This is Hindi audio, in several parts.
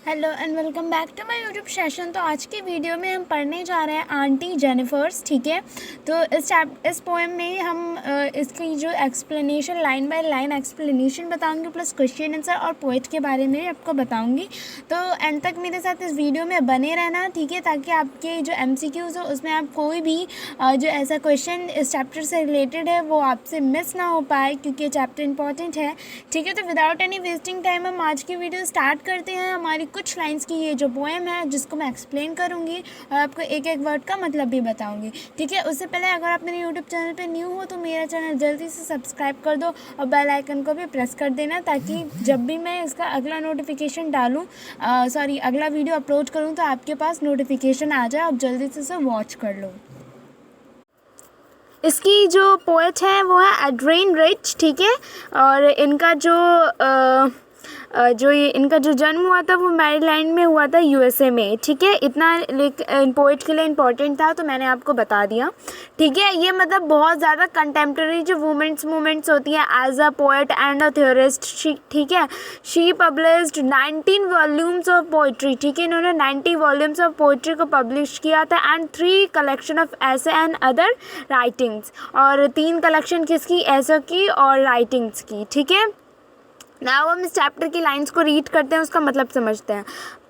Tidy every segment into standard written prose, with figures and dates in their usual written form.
Hello and welcome back to my YouTube session. तो आज की वीडियो में हम पढ़ने जा रहे हैं आंटी जेनिफर्स। ठीक है, तो इस पोएम में हम इसकी जो explanation line by line explanation बताऊंगी, प्लस क्वेश्चन आंसर और पोएट के बारे में आपको बताऊंगी। तो एंड तक मेरे साथ इस वीडियो में बने रहना, ठीक है, ताकि आपके जो MCQs हो उसमें आप कोई भी जो ऐसा क्वेश्चन इस चैप्टर से रिलेटेड है वो आपसे मिस ना हो पाए, क्योंकि ये चैप्टर इंपॉर्टेंट है। ठीक है, तो विदाउट एनी वेस्टिंग टाइम हम आज की वीडियो स्टार्ट करते हैं। हमारी कुछ लाइंस की ये जो पोएम है जिसको मैं एक्सप्लेन करूँगी और आपको एक एक वर्ड का मतलब भी बताऊँगी। ठीक है, उससे पहले अगर आप मेरे यूट्यूब चैनल पे न्यू हो तो मेरा चैनल जल्दी से सब्सक्राइब कर दो और बेल आइकन को भी प्रेस कर देना, ताकि जब भी मैं इसका अगला नोटिफिकेशन डालूँ अगला वीडियो अपलोड करूँ तो आपके पास नोटिफिकेशन आ जाए, आप जल्दी से इसे वॉच कर लो। इसकी जो पोएट है वो है एड्रिन रिच। ठीक है, और इनका इनका जो जन्म हुआ था वो मैरीलैंड में हुआ था, USA में। ठीक है, इतना पोएट के लिए इम्पोर्टेंट था तो मैंने आपको बता दिया। ठीक है, ये मतलब बहुत ज़्यादा कंटेम्प्रेरी जो मूवमेंट्स होती हैं as a poet and a theorist. ठीक है, she published 19 volumes of poetry. ठीक है, इन्होंने 90 वॉल्यूम्स ऑफ पोइट्री को पब्लिश किया था and 3 collection of essays and other writings, और 3 कलेक्शन किसकी, ऐसे की और राइटिंग्स की। ठीक है, नाउ हम इस चैप्टर की लाइंस को रीड करते हैं, उसका मतलब समझते हैं।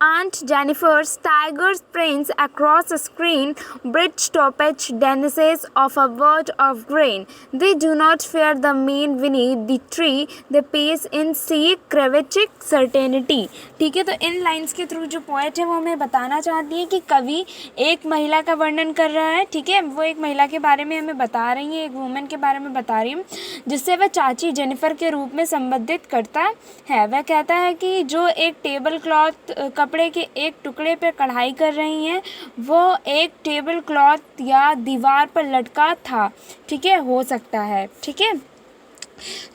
Aunt Jennifer's tigers prints across a screen, bridge stoppage denizens of a word of grain. They do not fear the mean beneath the tree, they pace in seek cravachic certainty. ठीक है, तो इन लाइंस के थ्रू जो पोएट है वो हमें बताना चाहती है कि कवि एक महिला का वर्णन कर रहा है। ठीक है, वो एक महिला के बारे में हमें बता रही है, एक वुमेन के बारे में बता रही है जिससे वह चाची जेनिफर के रूप में संबोधित करता है। वह कहता है कि जो एक टेबल क्लॉथ कपड़े के एक टुकड़े पर कढ़ाई कर रही हैं वो एक टेबल क्लॉथ या दीवार पर लटका था। ठीक है, हो सकता है। ठीक है,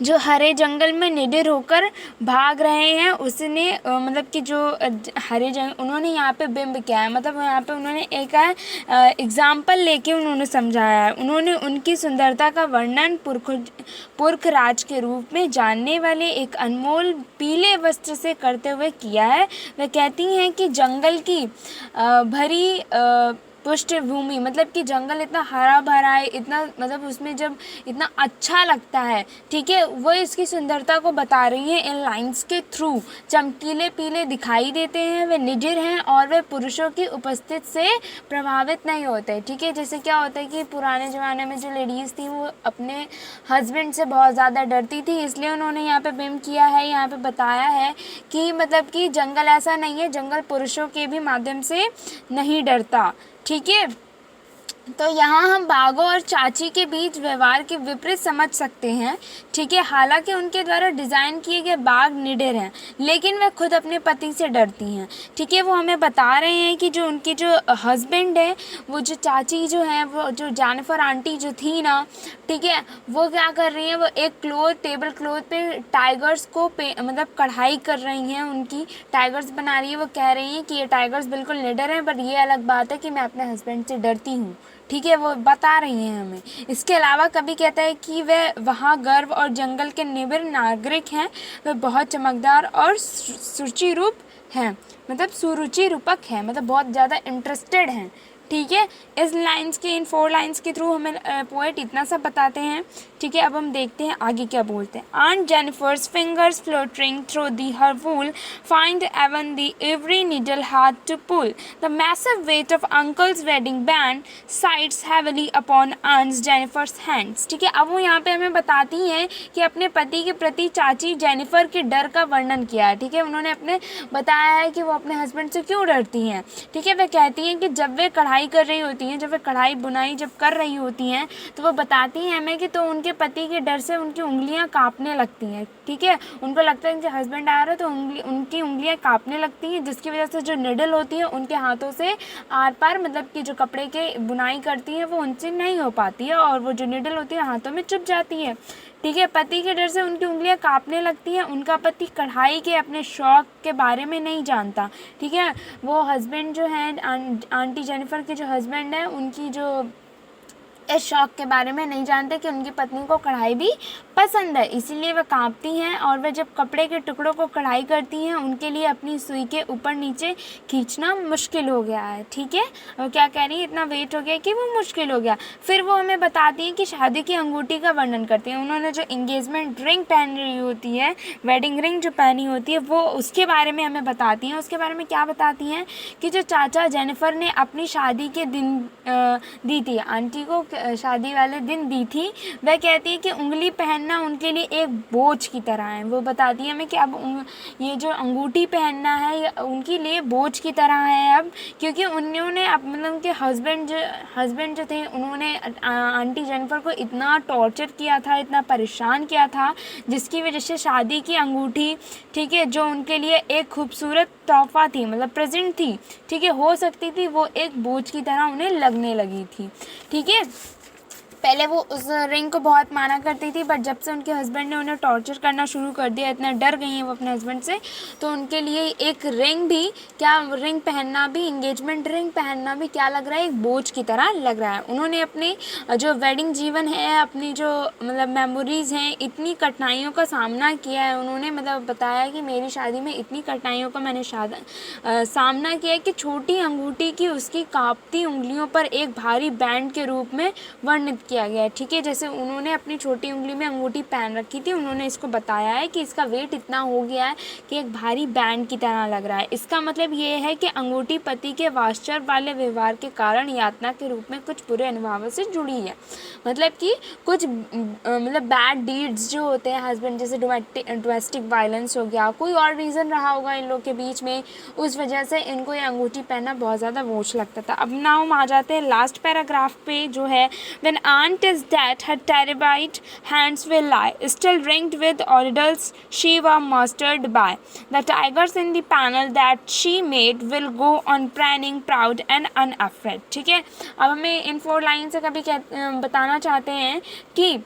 जो हरे जंगल में निडर होकर भाग रहे हैं उसने मतलब कि जो हरे जंगल उन्होंने यहाँ पे बिंब किया है, मतलब यहाँ पे उन्होंने एक एग्जाम्पल लेके उन्होंने समझाया है। उन्होंने उनकी सुंदरता का वर्णन पुरख राज के रूप में जानने वाले एक अनमोल पीले वस्त्र से करते हुए किया है। वह कहती हैं कि जंगल की भरी पृष्ठभूमि, मतलब कि जंगल इतना हरा भरा है, इतना मतलब उसमें जब इतना अच्छा लगता है। ठीक है, वो इसकी सुंदरता को बता रही है इन लाइंस के थ्रू। चमकीले पीले दिखाई देते हैं, वे निडर हैं और वे पुरुषों की उपस्थिति से प्रभावित नहीं होते। ठीक है, जैसे क्या होता है कि पुराने ज़माने में जो लेडीज़ थी वो अपने हस्बैंड से बहुत ज़्यादा डरती थी, इसलिए उन्होंने यहाँ पे बिम्ब किया है, यहाँ पे बताया है कि मतलब कि जंगल ऐसा नहीं है, जंगल पुरुषों के भी माध्यम से नहीं डरता। ठीक है, तो यहाँ हम बाघों और चाची के बीच व्यवहार के विपरीत समझ सकते हैं। ठीक है, हालांकि उनके द्वारा डिज़ाइन किए गए बाघ निडर हैं लेकिन वे खुद अपने पति से डरती हैं। ठीक है, वो हमें बता रहे हैं कि जो उनके जो हस्बैंड है, वो जो चाची जो है, वो जो जेनिफर आंटी जो थी ना, ठीक है, वो क्या कर रही हैं, वो एक टेबल क्लॉथ पे टाइगर्स को मतलब कढ़ाई कर रही हैं, उनकी टाइगर्स बना रही है। वो कह रही हैं कि ये टाइगर्स बिल्कुल निडर हैं, बट ये अलग बात है कि मैं अपने हस्बैंड से डरती हूँ। ठीक है, वो बता रही हैं हमें। इसके अलावा कभी कहता है कि वे वहाँ गर्व और जंगल के निडर नागरिक हैं, वे बहुत चमकदार और सुरुचिरूप हैं, मतलब सुरुचिरूपक हैं, मतलब बहुत ज़्यादा इंटरेस्टेड हैं। ठीक है, इस लाइंस के इन 4 लाइंस के थ्रू हमें पोएट इतना सब बताते हैं। ठीक है, अब हम देखते हैं आगे क्या बोलते हैं। Aunt Jennifer's fingers fluttering through her wool find even the every needle hard to pull. The massive weight of Uncle's wedding band sides heavily upon Aunt Jennifer's hands. ठीक है, अब वो यहाँ पे हमें बताती हैं कि अपने पति के प्रति चाची जेनिफर के डर का वर्णन किया है। ठीक है, उन्होंने अपने बताया है कि वो अपने हस्बैंड से क्यों डरती हैं। ठीक है, वे कहती हैं कि जब वे कढ़ाई कर रही होती हैं, जब वे कढ़ाई बुनाई जब कर रही होती हैं तो वो बताती हैं हमें कि तो उनके पति के डर से उनकी उंगलियां कांपने लगती हैं। ठीक है, उनको लगता है कि हस्बैंड आ रहा है तो उनकी उंगलियां कांपने लगती हैं, जिसकी वजह से जो निडल होती है उनके हाथों से आर पार, मतलब कि जो कपड़े के बुनाई करती है वो उनसे नहीं हो पाती है और वो जो निडल होती है हाथों में चुभ जाती है। ठीक है, पति के डर से उनकी उंगलियां कांपने लगती हैं। उनका पति कढ़ाई के अपने शौक के बारे में नहीं जानता। ठीक है, वो हस्बैंड जो है आंटी जेनिफर के जो हस्बैंड है, उनकी जो इस शौक़ के बारे में नहीं जानते कि उनकी पत्नी को कढ़ाई भी पसंद है, इसीलिए वह काँपती हैं और वह जब कपड़े के टुकड़ों को कढ़ाई करती हैं उनके लिए अपनी सुई के ऊपर नीचे खींचना मुश्किल हो गया है। ठीक है, वो क्या कह रही है, इतना वेट हो गया कि वो मुश्किल हो गया। फिर वो हमें बताती हैं कि शादी की अंगूठी का वर्णन करती हैं। उन्होंने जो इंगेजमेंट रिंग पहन रही होती है, वेडिंग रिंग जो पहनी होती है, वो उसके बारे में हमें बताती हैं। उसके बारे में क्या बताती हैं कि जो चाचा जेनिफर ने अपनी शादी के दिन दी थी, आंटी को शादी वाले दिन दी थी, वह कहती है कि उंगली पहनना उनके लिए एक बोझ की तरह है। वो बताती है हमें कि अब ये जो अंगूठी पहनना है ये उनके लिए बोझ की तरह है अब, क्योंकि उन्होंने मतलब उनके हस्बैंड जो थे उन्होंने आंटी जेनिफर को इतना टॉर्चर किया था, इतना परेशान किया था, जिसकी वजह से शादी की अंगूठी, ठीक है, जो उनके लिए एक खूबसूरत तोहफा थी, मतलब प्रेजेंट थी, ठीक है, हो सकती थी, वो एक बोझ की तरह उन्हें लगने लगी थी। ठीक है, पहले वो उस रिंग को बहुत माना करती थी, बट जब से उनके हस्बैंड ने उन्हें टॉर्चर करना शुरू कर दिया, इतना डर गई हैं वो अपने हस्बैंड से, तो उनके लिए एक रिंग भी क्या, रिंग पहनना भी, इंगेजमेंट रिंग पहनना भी क्या लग रहा है, एक बोझ की तरह लग रहा है। उन्होंने अपने जो वेडिंग जीवन है, अपनी जो मतलब मेमोरीज़ हैं, इतनी कठिनाइयों का सामना किया है उन्होंने, मतलब बताया कि मेरी शादी में इतनी कठिनाइयों का मैंने सामना किया है कि छोटी अंगूठी की उसकी कांपती उंगलियों पर एक भारी बैंड के रूप में वर्णित किया गया है। ठीक है, जैसे उन्होंने अपनी छोटी उंगली में अंगूठी पहन रखी थी, उन्होंने इसको बताया है कि इसका वेट इतना हो गया है कि एक भारी बैंड की तरह लग रहा है। इसका मतलब ये है कि अंगूठी पति के वात्सल्य वाले व्यवहार के कारण यातना के रूप में कुछ बुरे अनुभवों से जुड़ी है। मतलब कि कुछ मतलब बैड डीड्स जो होते हैं हस्बैंड, जैसे डोमेस्टिक वायलेंस हो गया, कोई और रीज़न रहा होगा इन लोग के बीच में, उस वजह से इनको ये अंगूठी पहनना बहुत ज़्यादा बोझ लगता था। अब ना हम आ जाते हैं लास्ट पैराग्राफ पे, जो है when aunt is dead her terrified hands will lie still ringed with ordeals she was mastered by the tigers in the panel that she made will go on preening proud and unafraid। ठीक है, अब हमें इन 4 लाइन से कभी बताना चाहते हैं कि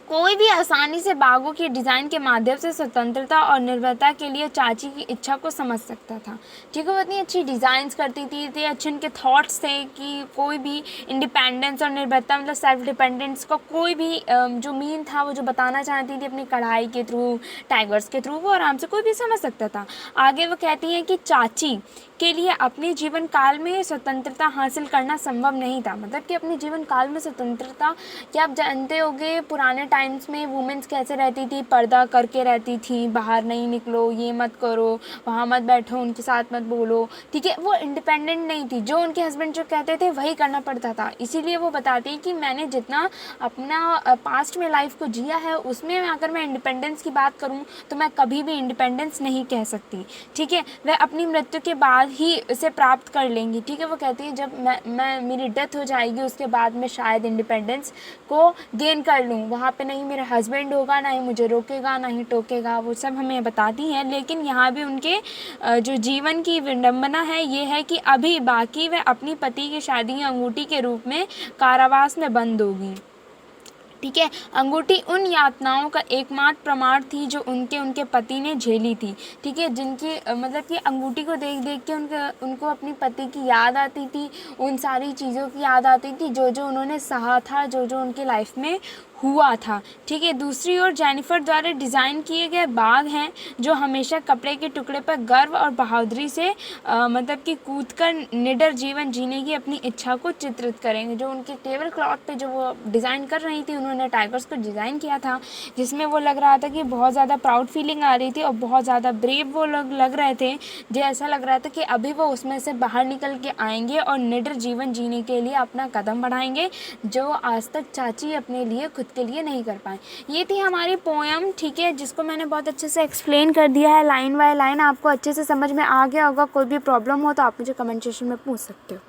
कोई भी आसानी से बागों की डिज़ाइन के माध्यम से स्वतंत्रता और निर्भरता के लिए चाची की इच्छा को समझ सकता था। ठीक है, वो इतनी अच्छी डिज़ाइंस करती थी, इतने अच्छे उनके थॉट्स थे कि कोई भी इंडिपेंडेंस और निर्भरता, मतलब सेल्फ डिपेंडेंस का कोई भी जो मीन था, वो जो बताना चाहती थी अपनी कढ़ाई के थ्रू, टाइगर्स के थ्रू, वो आराम से कोई भी समझ सकता था। आगे वो कहती हैं कि चाची के लिए अपने जीवन काल में स्वतंत्रता हासिल करना संभव नहीं था। मतलब कि अपने जीवन काल में स्वतंत्रता, क्या आप जानते होंगे पुराने टाइम्स में वुमेन्स कैसे रहती थी, पर्दा करके रहती थी, बाहर नहीं निकलो, ये मत करो, वहाँ मत बैठो, उनके साथ मत बोलो। ठीक है, वो इंडिपेंडेंट नहीं थी, जो उनके हस्बैंड जो कहते थे वही करना पड़ता था। इसीलिए वो बताती हैं कि मैंने जितना अपना पास्ट में लाइफ को जिया है, उसमें अगर मैं इंडिपेंडेंस की बात करूँ तो मैं कभी भी इंडिपेंडेंस नहीं कह सकती। ठीक है, वह अपनी मृत्यु के बाद ही इसे प्राप्त कर लेंगी। ठीक है, वो कहती है जब मैं मेरी डेथ हो जाएगी उसके बाद मैं शायद इंडिपेंडेंस को गेन कर लूँ, वहाँ पे नहीं मेरा हस्बैंड होगा, ना ही मुझे रोकेगा, ना ही टोकेगा, वो सब हमें बताती हैं। लेकिन यहाँ भी उनके जो जीवन की विडंबना है ये है कि अभी बाकी वह अपनी पति की शादी अंगूठी के रूप में कारावास में बंद होगी। ठीक है, अंगूठी उन यातनाओं का एकमात्र प्रमाण थी जो उनके पति ने झेली थी। ठीक है, जिनकी मतलब कि अंगूठी को देख देख के उनको अपनी पति की याद आती थी, उन सारी चीज़ों की याद आती थी जो उन्होंने सहा था, जो उनकी लाइफ में हुआ था। ठीक है, दूसरी ओर जेनिफर द्वारा डिज़ाइन किए गए बाग हैं जो हमेशा कपड़े के टुकड़े पर गर्व और बहादुरी से मतलब कि कूदकर निडर जीवन जीने की अपनी इच्छा को चित्रित करेंगे। जो उनके टेबल क्लॉथ पे जो वो डिज़ाइन कर रही थी, उन्होंने टाइगर्स को डिज़ाइन किया था, जिसमें वो लग रहा था कि बहुत ज़्यादा प्राउड फीलिंग आ रही थी और बहुत ज़्यादा ब्रेव वो लोग लग रहे थे। जो ऐसा लग रहा था कि अभी वो उसमें से बाहर निकल के आएंगे और निडर जीवन जीने के लिए अपना कदम बढ़ाएंगे, जो आज तक चाची अपने लिए खुद के लिए नहीं कर पाए। ये थी हमारी पोएम। ठीक है, जिसको मैंने बहुत अच्छे से एक्सप्लेन कर दिया है लाइन बाय लाइन, आपको अच्छे से समझ में आ गया होगा। कोई भी प्रॉब्लम हो तो आप मुझे कमेंट सेक्शन में पूछ सकते हो।